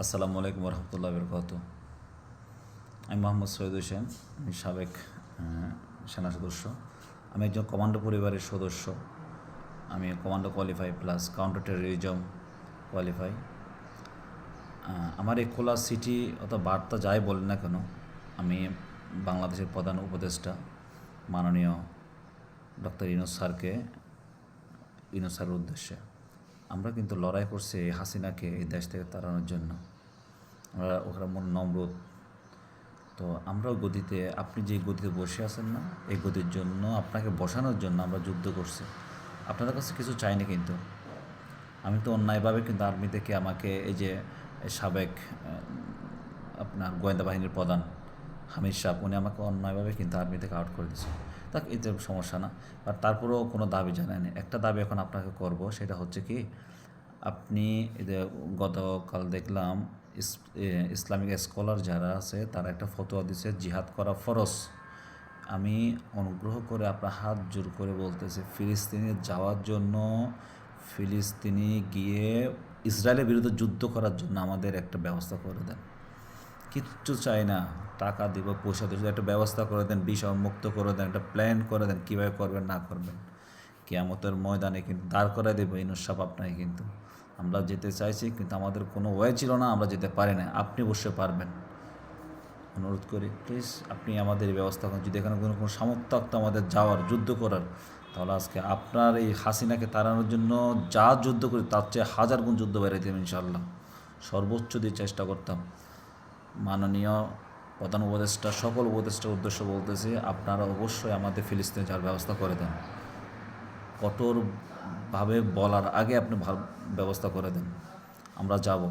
আসসালামু আলাইকুম রহমতুল্লাহ বরকাত। আমি মোহাম্মদ সৈয়দ হোসেন, আমি সাবেক সেনা সদস্য। আমি একজন কমান্ডো পরিবারের সদস্য। আমি commando qualify plus counter terrorism qualify. আমার এই খোলা সিটি অথবা বার্তা যাই বলেন না কেন, আমি বাংলাদেশের প্রধান উপদেষ্টা মাননীয় ডক্টর ইউনূস স্যারের উদ্দেশ্যে আমরা কিন্তু লড়াই করছি এই হাসিনাকে এই দেশ থেকে তাড়ানোর জন্য। আমরা ওখানে মন নম্রত, তো আমরাও গদিতে, আপনি যে গদিতে বসে আছেন না, এই গদির জন্য আপনাকে বসানোর জন্য আমরা যুদ্ধ করছি। আপনাদের কাছে কিছু চাইনি, কিন্তু আমি তো অন্যায়ভাবে কিন্তু আর্মি থেকে আমাকে এই যে সাবেক আপনার গোয়েন্দা বাহিনীর প্রধান হামিদ সাহেব, উনি আমাকে অন্যায়ভাবে কিন্তু আর্মি থেকে আউট করে দিয়েছে। তাক এতে সমস্যা না, বাট তারপরেও কোনো দাবি জানায়নি। একটা দাবি এখন আপনাকে করব, সেটা হচ্ছে কি, আপনি গতকাল দেখলাম ইসলামিক স্কলার যারা আছে তারা একটা ফতোয়া দিচ্ছে জিহাদ করা ফরজ। আমি অনুগ্রহ করে আপনার হাত জোর করে বলতেছি, ফিলিস্তিনে যাওয়ার জন্য, ফিলিস্তিনি গিয়ে ইসরায়েলের বিরুদ্ধে যুদ্ধ করার জন্য আমাদের একটা ব্যবস্থা করে দেন। কিচ্ছু চাই না, টাকা দিব, পয়সা দিব, একটা ব্যবস্থা করে দেন, বিষয় মুক্ত করে দেন, একটা প্ল্যান করে দেন কীভাবে করবেন না করবেন। কিয়ামতের ময়দানে কিন্তু দাঁড় করে দেবো ইউনূস সাহেব আপনাকে। কিন্তু আমরা যেতে চাইছি, কিন্তু আমাদের কোনো ওয়ে ছিল না, আমরা যেতে পারি না। আপনি অবশ্যই পারবেন, অনুরোধ করি প্লিজ আপনি আমাদের এই ব্যবস্থা করেন। যদি এখানে কোনো সামর্থ্য থাকতো আমাদের যাওয়ার, যুদ্ধ করার, তাহলে আজকে আপনার এই হাসিনাকে তাড়ানোর জন্য যা যুদ্ধ করি তার চেয়ে 1000 গুণ যুদ্ধ বেড়ে দিতাম ইনশাল্লাহ। সর্বোচ্চ দিয়ে চেষ্টা করতাম। মাননীয় প্রধান উপদেষ্টা, সকল উপদেষ্টার উদ্দেশ্য বলতেছি, আপনারা অবশ্যই আমাদের ফিলিস্তিনে যাওয়ার ব্যবস্থা করে দেন। কঠোরভাবে বলার আগে আপনি ব্যবস্থা করে দেন, আমরা যাব।